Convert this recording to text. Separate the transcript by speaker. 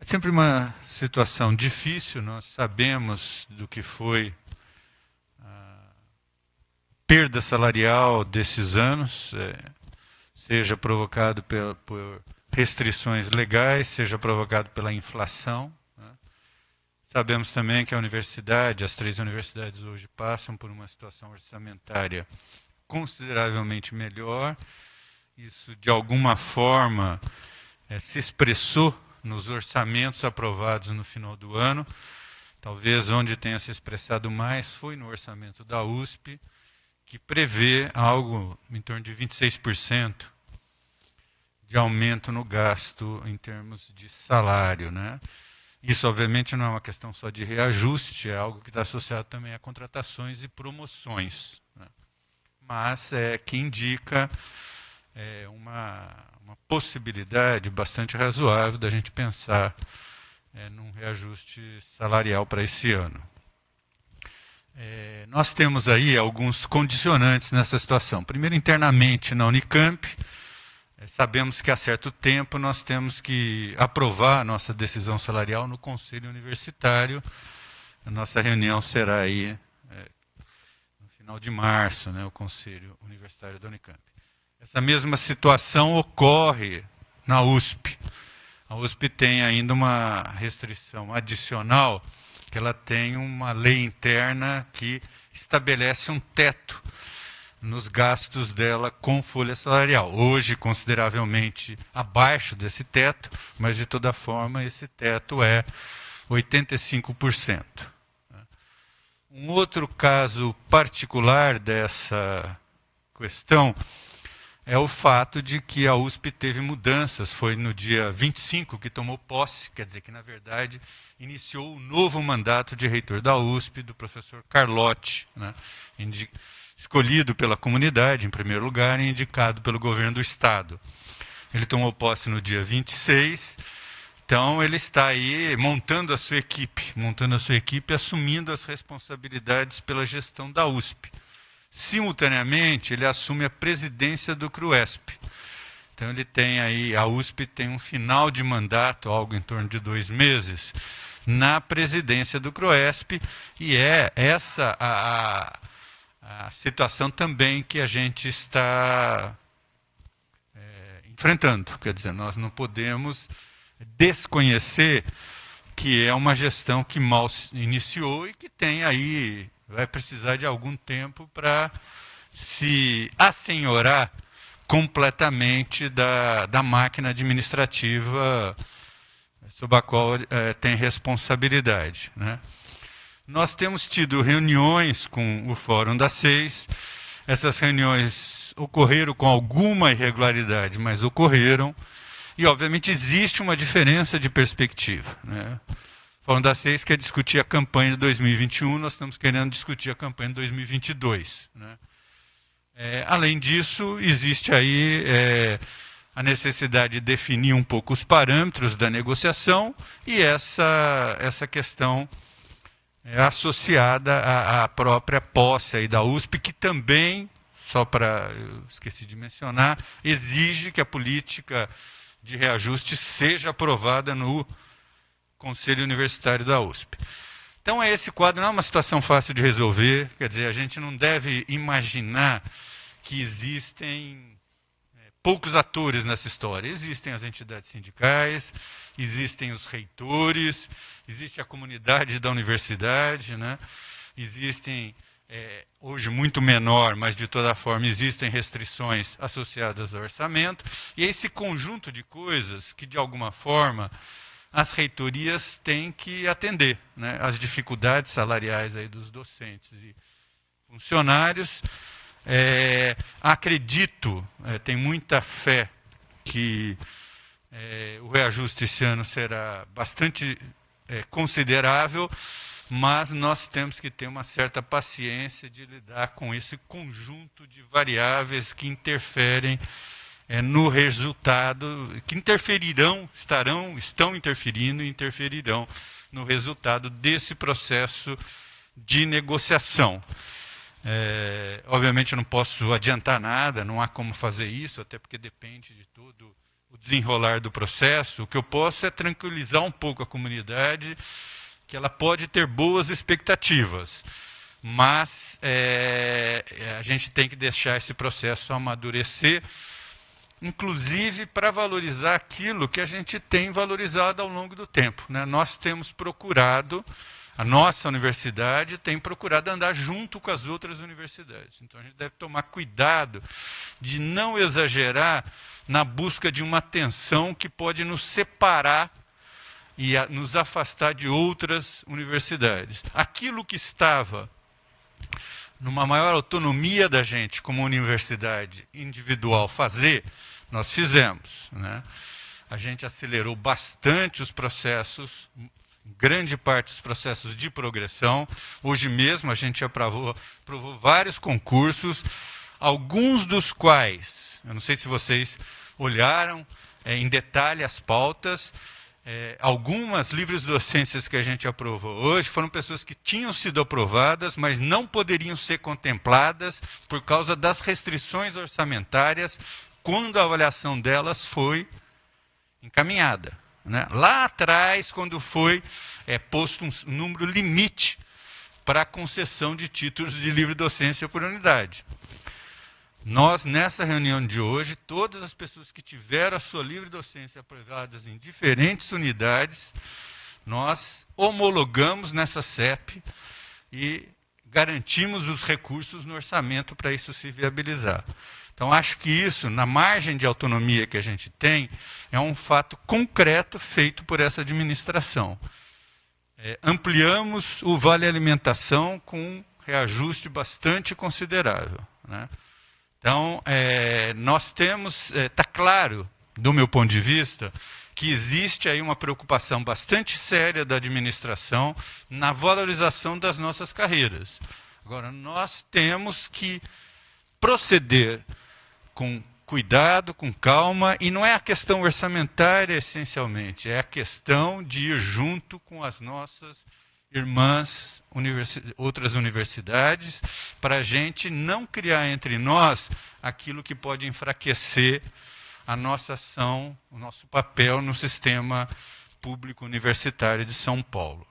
Speaker 1: sempre uma situação difícil, nós sabemos do que foi a perda salarial desses anos, seja provocado por restrições legais, seja provocado pela inflação. Sabemos também que a universidade, as 3 universidades hoje passam por uma situação orçamentária consideravelmente melhor. Isso, de alguma forma, se expressou nos orçamentos aprovados no final do ano. Talvez onde tenha se expressado mais foi no orçamento da USP, que prevê algo em torno de 26% de aumento no gasto em termos de salário, né? Isso, obviamente, não é uma questão só de reajuste, é algo que está associado também a contratações e promoções, né? Mas que indica uma possibilidade bastante razoável da gente pensar num reajuste salarial para esse ano. Nós temos aí alguns condicionantes nessa situação. Primeiro, internamente na Unicamp, sabemos que há certo tempo nós temos que aprovar a nossa decisão salarial no Conselho Universitário. A nossa reunião será aí no final de março, né, o Conselho Universitário da Unicamp. Essa mesma situação ocorre na USP. A USP tem ainda uma restrição adicional, que ela tem uma lei interna que estabelece um teto nos gastos dela com folha salarial. Hoje, consideravelmente abaixo desse teto, mas de toda forma esse teto é 85%. Um outro caso particular dessa questão é o fato de que a USP teve mudanças. Foi no dia 25 que tomou posse, quer dizer que, na verdade, iniciou o novo mandato de reitor da USP, do professor Carlotti, né, escolhido pela comunidade, em primeiro lugar, e indicado pelo governo do Estado. Ele tomou posse no dia 26, então ele está aí montando a sua equipe e assumindo as responsabilidades pela gestão da USP. Simultaneamente, ele assume a presidência do CRUESP. Então ele tem aí, a USP tem um final de mandato, algo em torno de 2 meses, na presidência do CRUESP, e é essa a situação também que a gente está enfrentando. Quer dizer, nós não podemos desconhecer que é uma gestão que mal iniciou e que tem aí, vai precisar de algum tempo para se assenhorar completamente da máquina administrativa sob a qual tem responsabilidade, né? Nós temos tido reuniões com o Fórum das 6. Essas reuniões ocorreram com alguma irregularidade, mas ocorreram. E, obviamente, existe uma diferença de perspectiva, né? O Fórum das 6 quer discutir a campanha de 2021, nós estamos querendo discutir a campanha de 2022, né? Além disso, existe aí a necessidade de definir um pouco os parâmetros da negociação e essa questão associada à própria posse aí da USP, que também, só para, eu esqueci de mencionar, exige que a política de reajuste seja aprovada no Conselho Universitário da USP. Então, esse quadro não é uma situação fácil de resolver, quer dizer, a gente não deve imaginar que existem poucos atores nessa história. Existem as entidades sindicais, existem os reitores, existe a comunidade da universidade, né? Existem, hoje muito menor, mas de toda forma existem restrições associadas ao orçamento, e esse conjunto de coisas que, de alguma forma, as reitorias têm que atender, né? As dificuldades salariais aí dos docentes e funcionários. Acredito, tenho muita fé que o reajuste esse ano será bastante considerável, mas nós temos que ter uma certa paciência de lidar com esse conjunto de variáveis que interferem no resultado, que estão interferindo e interferirão no resultado desse processo de negociação. Obviamente eu não posso adiantar nada, não há como fazer isso, até porque depende de todo o desenrolar do processo. O que eu posso é tranquilizar um pouco a comunidade, que ela pode ter boas expectativas, mas a gente tem que deixar esse processo amadurecer, inclusive para valorizar aquilo que a gente tem valorizado ao longo do tempo, né? Nós temos procurado, a nossa universidade tem procurado andar junto com as outras universidades. Então a gente deve tomar cuidado de não exagerar na busca de uma tensão que pode nos separar e nos afastar de outras universidades. Aquilo que estava numa maior autonomia da gente como universidade individual fazer, nós fizemos, né? A gente acelerou bastante os processos, grande parte dos processos de progressão. Hoje mesmo a gente aprovou vários concursos, alguns dos quais, eu não sei se vocês olharam em detalhe as pautas, algumas livres docências que a gente aprovou hoje foram pessoas que tinham sido aprovadas, mas não poderiam ser contempladas por causa das restrições orçamentárias quando a avaliação delas foi encaminhada, né? Lá atrás, quando foi posto um número limite para a concessão de títulos de livre docência por unidade. Nós, nessa reunião de hoje, todas as pessoas que tiveram a sua livre docência aprovadas em diferentes unidades, nós homologamos nessa CEP e garantimos os recursos no orçamento para isso se viabilizar. Então, acho que isso, na margem de autonomia que a gente tem, é um fato concreto feito por essa administração. Ampliamos o Vale Alimentação com um reajuste bastante considerável, né? Então, nós temos, está claro, do meu ponto de vista, que existe aí uma preocupação bastante séria da administração na valorização das nossas carreiras. Agora, nós temos que proceder com cuidado, com calma, e não é a questão orçamentária, essencialmente, é a questão de ir junto com as nossas irmãs, outras universidades, para a gente não criar entre nós aquilo que pode enfraquecer a nossa ação, o nosso papel no sistema público universitário de São Paulo.